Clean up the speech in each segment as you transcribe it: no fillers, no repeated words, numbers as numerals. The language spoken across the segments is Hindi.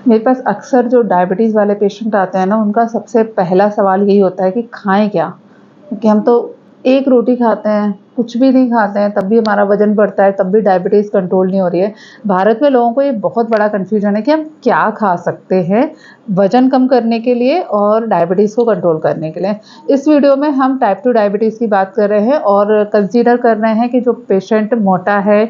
मेरे पास अक्सर जो डायबिटीज़ वाले पेशेंट आते हैं ना, उनका सबसे पहला सवाल यही होता है कि खाएँ क्या? क्योंकि हम तो एक रोटी खाते हैं, कुछ भी नहीं खाते हैं, तब भी हमारा वज़न बढ़ता है, तब भी डायबिटीज़ कंट्रोल नहीं हो रही है। भारत में लोगों को ये बहुत बड़ा कन्फ्यूज़न है कि हम क्या खा सकते हैं, वज़न कम करने के लिए और डायबिटीज़ को कंट्रोल करने के लिए। इस वीडियो में हम टाइप 2 डायबिटीज़ की बात कर रहे हैं और कंसीडर कर रहे हैं कि जो पेशेंट मोटा है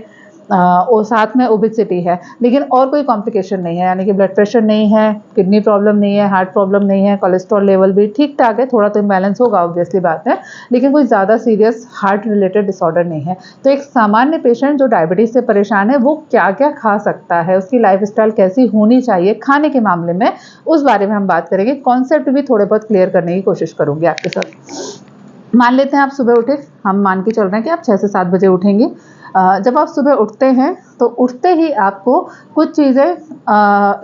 और साथ में ओबेसिटी है, लेकिन और कोई कॉम्प्लिकेशन नहीं है, यानी कि ब्लड प्रेशर नहीं है, किडनी प्रॉब्लम नहीं है, हार्ट प्रॉब्लम नहीं है, कोलेस्ट्रॉल लेवल भी ठीक-ठाक है, थोड़ा तो इम्बैलेंस होगा ऑब्वियसली बात है, लेकिन कोई ज़्यादा सीरियस हार्ट रिलेटेड डिसऑर्डर नहीं है। तो एक सामान्य पेशेंट जो डायबिटीज़ से परेशान है, वो क्या-क्या खा सकता है, उसकी लाइफ़स्टाइल कैसी होनी चाहिए खाने के मामले में, उस बारे में हम बात करेंगे। कॉन्सेप्ट भी थोड़े बहुत क्लियर करने की कोशिश करूँगी आपके साथ। मान लेते हैं आप सुबह उठे, हम मान के चल रहे हैं कि आप 6 से 7 बजे उठेंगे। जब आप सुबह उठते हैं तो उठते ही आपको कुछ चीज़ें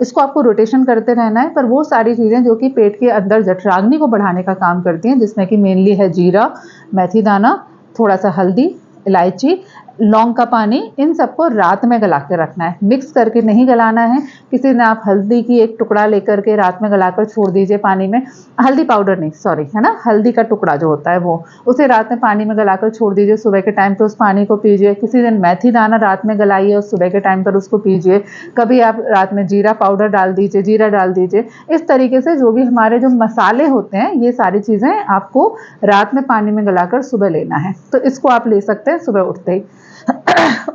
इसको आपको रोटेशन करते रहना है, पर वो सारी चीज़ें जो कि पेट के अंदर जठराग्नि को बढ़ाने का काम करती हैं, जिसमें कि मेनली है जीरा, मेथी दाना, थोड़ा-सा हल्दी, इलायची, लौंग का पानी, इन सबको रात में गला के रखना है, मिक्स करके नहीं गलाना है। किसी दिन आप हल्दी की एक टुकड़ा लेकर के रात में गलाकर छोड़ दीजिए पानी में, हल्दी पाउडर नहीं सॉरी, है ना? हल्दी का टुकड़ा जो होता है वो, उसे रात में पानी में गलाकर छोड़ दीजिए, सुबह के टाइम पे उस पानी को पीजिए। किसी दिन मेथी दाना रात में गलाइए और सुबह के टाइम पर उसको पीजिए। कभी आप रात में जीरा पाउडर डाल दीजिए, जीरा डाल दीजिए। इस तरीके से जो भी हमारे जो मसाले होते हैं, ये सारी चीज़ें आपको रात में पानी में गलाकर सुबह लेना है। तो इसको आप ले सकते हैं सुबह उठते ही।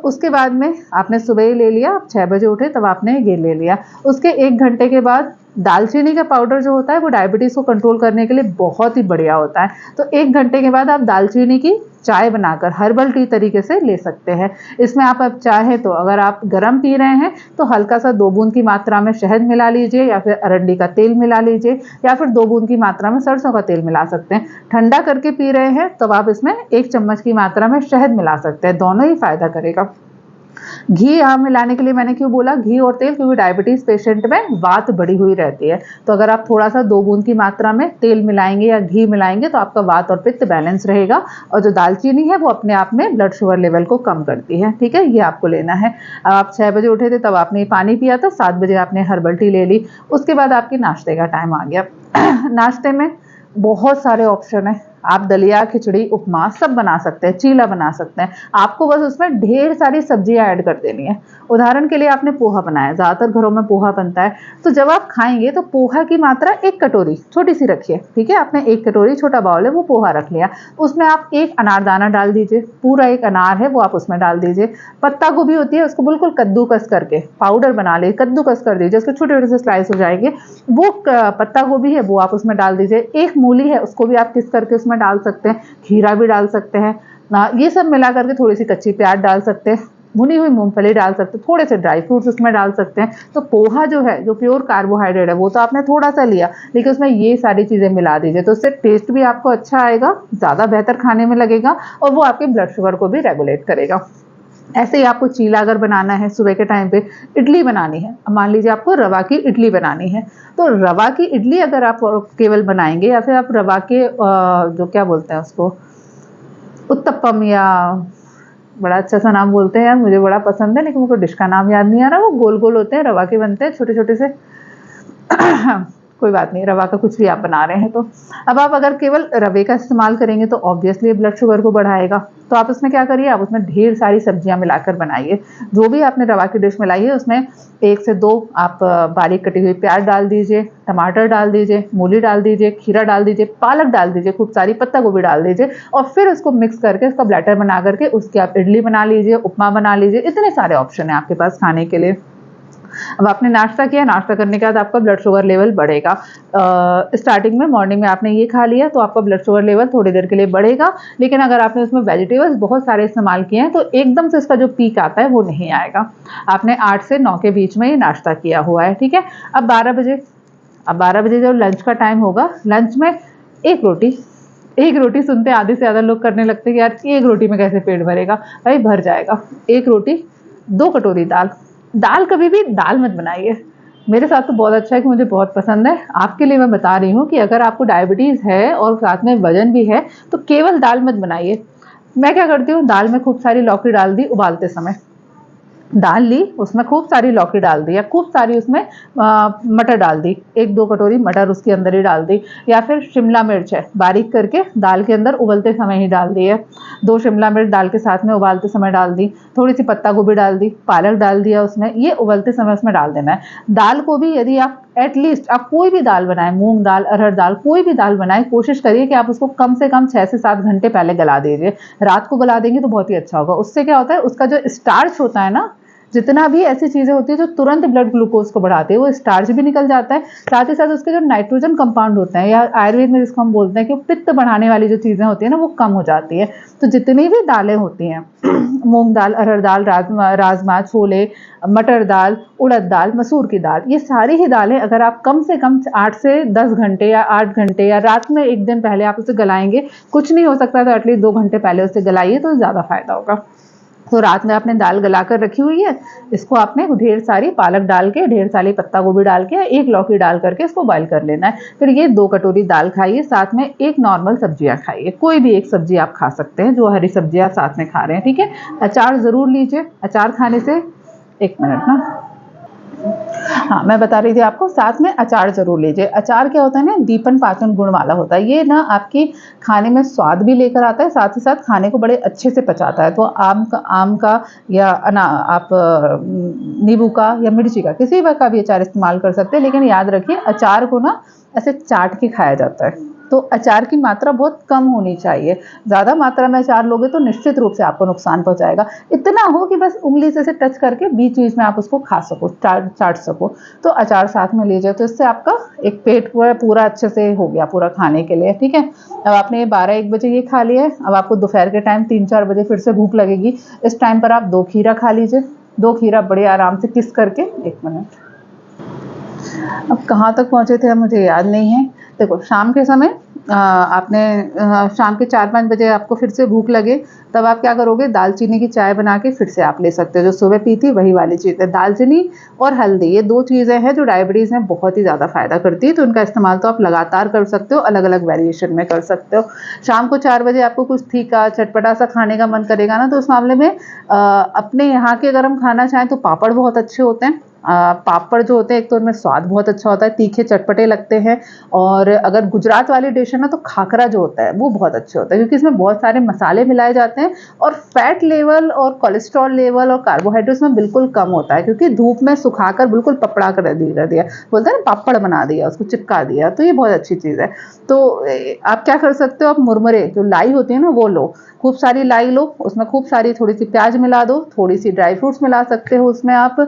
उसके बाद में आपने सुबह ही ले लिया, आप 6 बजे उठे तब आपने ये ले लिया। उसके 1 घंटे के बाद दालचीनी का पाउडर जो होता है वो डायबिटीज़ को कंट्रोल करने के लिए बहुत ही बढ़िया होता है। तो 1 घंटे के बाद आप दालचीनी की चाय बनाकर हर्बल टी तरीके से ले सकते हैं। इसमें आप अब चाहें तो अगर आप गरम पी रहे हैं तो हल्का-सा 2 बूंद की मात्रा में शहद मिला लीजिए या फिर अरंडी का तेल मिला लीजिए या फिर 2 बूंद की मात्रा में सरसों का तेल मिला सकते हैं। ठंडा करके पी रहे हैं तब आप इसमें 1 चम्मच की मात्रा में शहद मिला सकते हैं, दोनों ही फ़ायदा करेगा। घी यहाँ मिलाने के लिए मैंने क्यों बोला घी और तेल, क्योंकि डायबिटीज़ पेशेंट में वात बढ़ी हुई रहती है। तो अगर आप थोड़ा-सा 2 बूंद की मात्रा में तेल मिलाएँगे या घी मिलाएँगे तो आपका वात और पित्त बैलेंस रहेगा और जो दालचीनी है वो अपने आप में ब्लड शुगर लेवल को कम करती है, ठीक है? ये आपको लेना है। अब आप 6 बजे उठे थे तब आपने पानी पिया था, 7 बजे आपने हर्बल टी ले ली। उसके बाद आपके नाश्ते का टाइम आ गया। नाश्ते में बहुत सारे ऑप्शन हैं। आप दलिया, खिचड़ी, उपमा सब बना सकते हैं, चीला बना सकते हैं। आपको बस उसमें ढेर सारी सब्जियाँ ऐड कर देनी है। उदाहरण के लिए आपने पोहा बनाया, ज़्यादातर घरों में पोहा बनता है, तो जब आप खाएँगे तो पोहा की मात्रा 1 कटोरी छोटी-सी रखिए, ठीक है? आपने 1 कटोरी छोटा बाउल है वो पोहा रख लिया। उसमें आप 1 अनारदाना डाल दीजिए, पूरा 1 अनार है वो आप उसमें डाल दीजिए। पत्ता गोभी होती है उसको बिल्कुल कद्दूकस करके पाउडर बना ले, कद्दूकस कर दीजिए, उसके छोटे-छोटे से स्लाइस हो जाएँगे। वो क पत्ता गोभी है वो आप उसमें डाल दीजिए। 1 मूली है उसको भी आप किस करके उसमें डाल सकते हैं, खीरा भी डाल सकते हैं। ये सब मिला करके थोड़ी-सी कच्ची प्याज़ डाल सकते हैं, भुनी हुई मूँगफली डाल सकते हैं, थोड़े से ड्राई फ्रूट्स उसमें डाल सकते हैं। तो पोहा जो है, जो प्योर कार्बोहाइड्रेट है, वो तो आपने थोड़ा-सा लिया, लेकिन उसमें ये सारी चीज़ें मिला दीजिए, तो उससे टेस्ट भी आपको अच्छा आएगा, ज़्यादा बेहतर खाने में लगेगा और वो आपके ब्लड शुगर को भी रेगुलेट करेगा। ऐसे ही आपको चीला अगर बनाना है सुबह के टाइम पे, इडली बनानी है, अब मान लीजिए आपको रवा की इडली बनानी है, तो रवा की इडली अगर आप केवल बनाएँगे या फिर आप रवा के जो क्या बोलते हैं उसको, उत्तपम या बड़ा अच्छा-सा नाम बोलते हैं यार, मुझे बड़ा पसंद है लेकिन मुझको डिश का नाम याद नहीं आ रहा, वो गोल-गोल होते हैं, रवा के बनते हैं छोटे-छोटे से। कोई बात नहीं, रवा का कुछ भी आप बना रहे हैं तो। अब आप अगर केवल रवे का इस्तेमाल करेंगे तो ऑब्वियसली ब्लड शुगर को बढ़ाएगा। तो आप उसमें क्या करिए, आप उसमें ढेर सारी सब्जियाँ मिलाकर बनाइए। जो भी आपने रवा की डिश मिलाई है उसमें 1 से 2 आप बारीक कटी हुई प्याज़ डाल दीजिए, टमाटर डाल दीजिए, मूली डाल दीजिए, खीरा डाल दीजिए, पालक डाल दीजिए, खूब सारी पत्ता गोभी डाल दीजिए और फिर उसको मिक्स करके उसका बैटर बना करके उसकी आप इडली बना लीजिए, उपमा बना लीजिए। इतने सारे ऑप्शन हैं आपके पास खाने के लिए। अब आपने नाश्ता किया, नाश्ता करने के बाद आपका ब्लड शुगर लेवल बढ़ेगा। स्टार्टिंग में मॉर्निंग में आपने ये खा लिया तो आपका ब्लड शुगर लेवल थोड़ी देर के लिए बढ़ेगा, लेकिन अगर आपने उसमें वेजिटेबल्स बहुत सारे इस्तेमाल किए हैं तो एकदम से इसका जो पीक आता है वो नहीं आएगा। आपने 8 से 9 के बीच में ये नाश्ता किया हुआ है, ठीक है? अब 12 बजे जब लंच का टाइम होगा, लंच में 1 रोटी, 1 रोटी सुनते आधे से ज़्यादा लोग करने लगते हैं कि यार 1 रोटी में कैसे पेट भरेगा? भाई भर जाएगा। 1 रोटी, 2 कटोरी दाल। दाल कभी भी दाल मत बनाइए। मेरे साथ तो बहुत अच्छा है कि मुझे बहुत पसंद है। आपके लिए मैं बता रही हूँ कि अगर आपको डायबिटीज़ है और साथ में वज़न भी है, तो केवल दाल मत बनाइए। मैं क्या करती हूँ, दाल में खूब सारी लौकी डाल दी उबालते समय। दाल ली, उसमें खूब सारी लौकी डाल दी या खूब सारी उसमें मटर डाल दी, 1-2 कटोरी मटर उसके अंदर ही डाल दी, या फिर शिमला मिर्च है बारीक करके दाल के अंदर उबलते समय ही डाल दी है, 2 शिमला मिर्च दाल के साथ में उबालते समय डाल दी, थोड़ी सी पत्ता गोभी डाल दी, पालक डाल दिया उसमें, ये उबलते समय उसमें डाल देना है। दाल को भी यदि आप एटलीस्ट आप कोई भी दाल बनाएं, मूंग दाल, अरहर दाल, कोई भी दाल बनाएं, कोशिश करिए कि आप उसको कम से कम 6 से 7 घंटे पहले गला दीजिए। रात को गला देंगे तो बहुत ही अच्छा होगा। उससे क्या होता है, उसका जो स्टार्च होता है ना, जितना भी ऐसी चीजें होती है जो तुरंत ब्लड ग्लूकोज को बढ़ाते हैं, वो स्टार्च भी निकल जाता है, साथ ही साथ उसके जो नाइट्रोजन कंपाउंड होते हैं, या आयुर्वेद में जिसको हम बोलते हैं कि पित्त बढ़ाने वाली जो चीजें होती है ना, वो कम हो जाती है। तो जितनी भी दालें होती हैं मूंग दाल, अरहर दाल, राजमा, छोले, मटर दाल, उड़द दाल, मसूर की दाल, ये सारी ही दालें अगर आप कम से कम 8 से 10 घंटे या 8 घंटे या रात में एक दिन पहले आप उसे गलाएंगे, कुछ नहीं हो सकता तो एटलीस्ट 2 घंटे पहले उसे गलाइए तो ज़्यादा फायदा होगा। तो रात में आपने दाल गला कर रखी हुई है, इसको आपने ढेर सारी पालक डाल के, ढेर सारी पत्ता गोभी डाल के, 1 लौकी डाल करके इसको बॉईल कर लेना है। फिर ये 2 कटोरी दाल खाइए, साथ में 1 नॉर्मल सब्जियां खाइए, कोई भी एक सब्जी आप खा सकते हैं जो हरी सब्जियां साथ में खा रहे हैं, ठीक है। अचार ज़रूर लीजिए, अचार खाने से 1 मिनट ना, हाँ, मैं बता रही थी आपको, साथ में अचार ज़रूर लीजिए। अचार क्या होता है ना, दीपन पाचन गुण वाला होता है, ये ना आपकी खाने में स्वाद भी लेकर आता है, साथ ही साथ खाने को बड़े अच्छे से पचाता है। तो आम का या आप नींबू का या मिर्ची का, किसी का भी अचार इस्तेमाल कर सकते हैं, लेकिन याद रखिए अचार को ना ऐसे चाट के खाया जाता है, तो अचार की मात्रा बहुत कम होनी चाहिए। ज़्यादा मात्रा में अचार लोगे तो निश्चित रूप से आपको नुकसान पहुंचाएगा। इतना हो कि बस उंगली से टच करके बीच बीच में आप उसको खा सको, चाट सको, तो अचार साथ में लीजिए, तो इससे आपका एक पेट पूरा अच्छे से हो गया पूरा खाने के लिए, ठीक है। अब आपने 12-1 बजे ये खा लिया है, अब आपको दोपहर के टाइम 3-4 बजे फिर से भूख लगेगी, इस टाइम पर आप 2 खीरा खा लीजिए, 2 खीरा बड़े आराम से किस करके, 1 मिनट, अब कहाँ तक पहुँचे थे अब मुझे याद नहीं है। देखो, शाम के समय आपने शाम के 4-5 बजे आपको फिर से भूख लगे, तब आप क्या करोगे, दालचीनी की चाय बना के फिर से आप ले सकते हो, जो सुबह पी थी वही वाली चीज़ है। दालचीनी और हल्दी, ये 2 चीज़ें हैं जो डायबिटीज़ में बहुत ही ज़्यादा फ़ायदा करती है, तो उनका इस्तेमाल तो आप लगातार कर सकते हो, अलग-अलग वेरिएशन में कर सकते हो। शाम को 4 बजे आपको कुछ तीखा, चटपटा-सा खाने का मन करेगा ना, तो उस मामले में अपने यहाँ के अगर हम खाना चाहें तो पापड़ बहुत अच्छे होते हैं। पापड़ जो होते हैं, एक तो उनमें स्वाद बहुत अच्छा होता है, तीखे चटपटे लगते हैं, और अगर गुजरात वाली डिश है ना, तो खाकरा जो होता है वो बहुत अच्छे होता है, क्योंकि इसमें बहुत सारे मसाले मिलाए जाते हैं, और फैट लेवल और कोलेस्ट्रॉल लेवल और कार्बोहाइड्रेट्स में बिल्कुल कम होता है, क्योंकि धूप में सुखाकर बिल्कुल पपड़ा कर दिया, बोलते हैं ना, पापड़ बना दिया, उसको चिपका दिया, तो ये बहुत अच्छी चीज़ है। तो आप क्या कर सकते हो, आप मुरमुरे जो लाई होती है ना वो लो, खूब सारी लाई लो, उसमें खूब सारी थोड़ी सी प्याज मिला दो, थोड़ी सी ड्राई फ्रूट्स मिला सकते हो उसमें आप,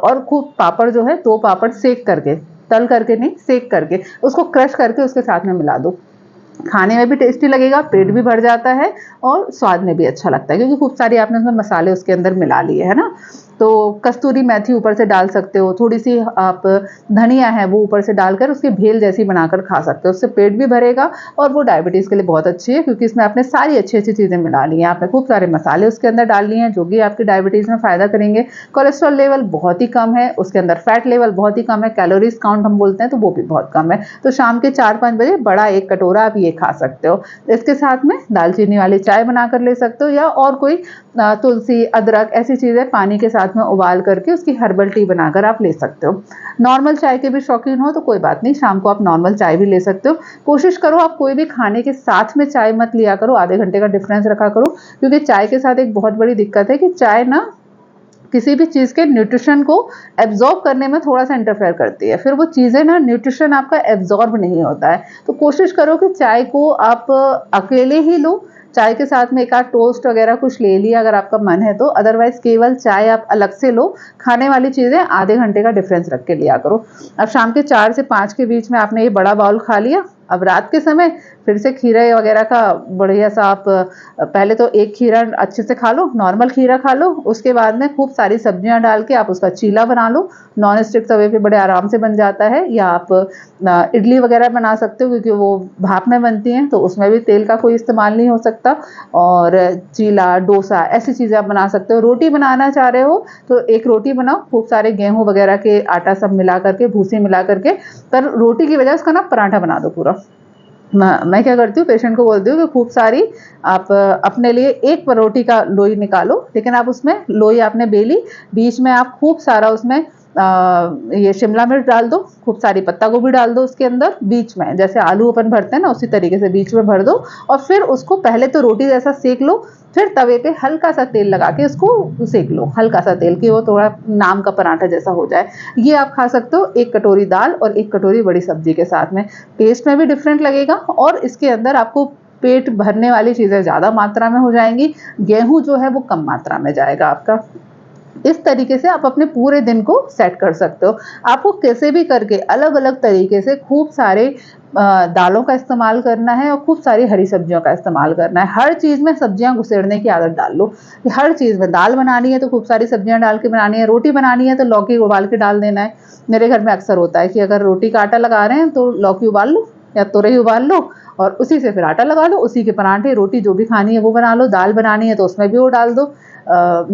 और खूब पापड़ जो है 2 पापड़ सेक करके, तल करके नहीं, सेक करके उसको क्रश करके उसके साथ में मिला दो, खाने में भी टेस्टी लगेगा, पेट भी भर जाता है और स्वाद में भी अच्छा लगता है, क्योंकि खूब सारी आपने उसमें मसाले उसके अंदर मिला लिए है ना। तो कस्तूरी मेथी ऊपर से डाल सकते हो, थोड़ी सी आप धनिया है वो ऊपर से डालकर उसकी भेल जैसी बनाकर खा सकते हो, उससे पेट भी भरेगा और वो डायबिटीज़ के लिए बहुत अच्छी है, क्योंकि इसमें आपने सारी अच्छी अच्छी चीज़ें मिला ली हैं, आपने खूब सारे मसाले उसके अंदर डाल लिए हैं जो कि आपकी डायबिटीज़ में फ़ायदा करेंगे। कोलेस्ट्रॉल लेवल बहुत ही कम है उसके अंदर, फैट लेवल बहुत ही कम है, कैलोरीज काउंट हम बोलते हैं तो वो भी बहुत कम है। तो शाम के 4-5 बजे बड़ा 1 कटोरा आप ये खा सकते हो। इसके साथ में दालचीनी वाली चाय बनाकर ले सकते हो, या और कोई तुलसी, अदरक, ऐसी चीज़ें पानी के साथ में उबाल करके उसकी हर्बल टी बनाकर आप ले सकते हो। नॉर्मल चाय के भी शौकीन हो तो कोई बात नहीं, शाम को आप नॉर्मल चाय भी ले सकते हो। कोशिश करो आप कोई भी खाने के साथ में चाय मत लिया करो, आधे घंटे का डिफरेंस रखा करो, क्योंकि चाय के साथ एक बहुत बड़ी दिक्कत है कि चाय ना किसी भी चीज़ के न्यूट्रिशन को एब्जॉर्ब करने में थोड़ा सा इंटरफेयर करती है, फिर वो चीज़ें ना, न्यूट्रिशन आपका एब्जॉर्ब नहीं होता है। तो कोशिश करो कि चाय को आप अकेले ही लो, चाय के साथ में एक आध टोस्ट वगैरह कुछ ले लिया अगर आपका मन है तो, अदरवाइज केवल चाय आप अलग से लो। खाने वाली चीज़ें आधे घंटे का डिफरेंस रख के लिया करो। अब शाम के 4 से 5 के बीच में आपने ये बड़ा बाउल खा लिया, अब रात के समय फिर से खीरे वगैरह का बढ़िया सा आप पहले तो 1 खीरा अच्छे से खा लो, नॉर्मल खीरा खा लो, उसके बाद में खूब सारी सब्जियां डाल के आप उसका चीला बना लो, नॉन स्टिक तवे पे बड़े आराम से बन जाता है, या आप इडली वगैरह बना सकते हो, क्योंकि वो भाप में बनती हैं तो उसमें भी तेल का कोई इस्तेमाल नहीं हो सकता, और चीला, डोसा, ऐसी चीज़ें आप बना सकते हो। रोटी बनाना चाह रहे हो तो 1 रोटी बनाओ, खूब सारे गेहूँ वगैरह के आटा सब मिला करके, भूसी मिला करके, पर रोटी की बजाय उसका ना पराठा बना दो पूरा, मैं क्या करती हूँ, पेशेंट को बोलती हूँ कि खूब सारी आप अपने लिए एक रोटी का लोई निकालो, लेकिन आप उसमें लोई आपने बेली, बीच में आप खूब सारा उसमें ये शिमला मिर्च डाल दो, खूब सारी पत्ता गोभी डाल दो उसके अंदर, बीच में जैसे आलू अपन भरते हैं ना उसी तरीके से बीच में भर दो, और फिर उसको पहले तो रोटी जैसा सेक लो, फिर तवे पे हल्का सा तेल लगा के उसको सेक लो, हल्का सा तेल, कि वो थोड़ा नाम का पराठा जैसा हो जाए। ये आप खा सकते हो एक कटोरी दाल और एक कटोरी बड़ी सब्जी के साथ में। टेस्ट में भी डिफरेंट लगेगा और इसके अंदर आपको पेट भरने वाली चीज़ें ज़्यादा मात्रा में हो जाएंगी, गेहूं जो है वो कम मात्रा में जाएगा आपका। इस तरीके से आप अपने पूरे दिन को सेट कर सकते हो। आपको कैसे भी करके अलग अलग तरीके से खूब सारे दालों का इस्तेमाल करना है और खूब सारी हरी सब्जियों का इस्तेमाल करना है। हर चीज़ में सब्जियां घुसेड़ने की आदत डाल लो कि हर चीज़ में, दाल बनानी है तो खूब सारी सब्जियां डाल के बनानी है, रोटी बनानी है तो लौकी उबाल के डाल देना है। मेरे घर में अक्सर होता है कि अगर रोटी का आटा लगा रहे हैं तो लौकी उबाल लो या तुरई उबाल लो और उसी से फिर आटा लगा लो, उसी के पराठे, रोटी जो भी खानी है वो बना लो, दाल बनानी है तो उसमें भी वो डाल दो।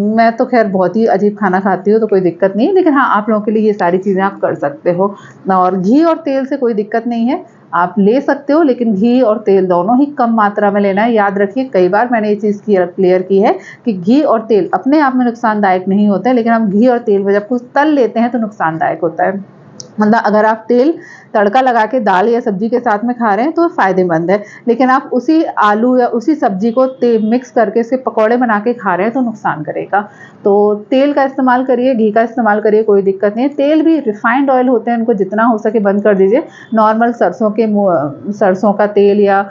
मैं तो खैर बहुत ही अजीब खाना खाती हूँ तो कोई दिक्कत नहीं है, लेकिन हाँ आप लोगों के लिए ये सारी चीज़ें आप कर सकते हो। और घी और तेल से कोई दिक्कत नहीं है, आप ले सकते हो, लेकिन घी और तेल दोनों ही कम मात्रा में लेना है। याद रखिए, कई बार मैंने ये चीज़ क्लियर की है कि घी और तेल अपने आप में नुकसानदायक नहीं होते हैं, लेकिन हम घी और तेल में जब कुछ तल लेते हैं तो नुकसानदायक होता है। मतलब अगर आप तेल तड़का लगा के दाल या सब्जी के साथ में खा रहे हैं तो फ़ायदेमंद है, लेकिन आप उसी आलू या उसी सब्जी को मिक्स करके इसके पकौड़े बना के खा रहे हैं तो नुकसान करेगा। तो तेल का इस्तेमाल करिए, घी का इस्तेमाल करिए, कोई दिक्कत नहीं है। तेल भी रिफाइंड ऑयल होते हैं, उनको जितना हो सके बंद कर दीजिए। नॉर्मल सरसों का तेल या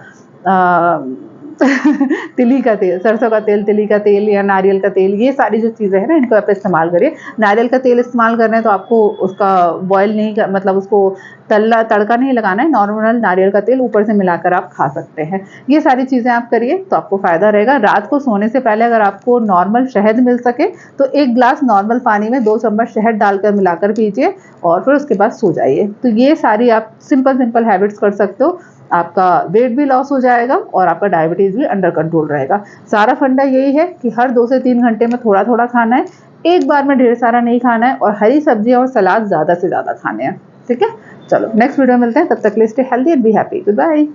तिली का तेल, सरसों का तेल, तिली का तेल या नारियल का तेल, ये सारी जो चीज़ें हैं ना इनको आप इस्तेमाल करिए। नारियल का तेल इस्तेमाल कर रहे हैं तो आपको उसका बॉयल नहीं कर, मतलब उसको तड़का नहीं लगाना है, नॉर्मल नारियल का तेल ऊपर से मिलाकर आप खा सकते हैं। ये सारी चीज़ें आप करिए तो आपको फ़ायदा रहेगा। रात को सोने से पहले अगर आपको नॉर्मल शहद मिल सके तो 1 ग्लास नॉर्मल पानी में 2 चम्मच शहद डालकर मिलाकर पीजिए और फिर उसके बाद सो जाइए। तो ये सारी आप सिंपल हैबिट्स कर सकते हो। आपका वेट भी लॉस हो जाएगा और आपका डायबिटीज़ भी अंडर कंट्रोल रहेगा। सारा फंडा यही है कि हर 2 से 3 घंटे में थोड़ा-थोड़ा खाना है, एक बार में ढेर सारा नहीं खाना है और हरी सब्जियाँ और सलाद ज़्यादा से ज़्यादा खाने हैं। ठीक है? चलो नेक्स्ट वीडियो में मिलते हैं, तब तक के लिए stay healthy and be happy. Good bye.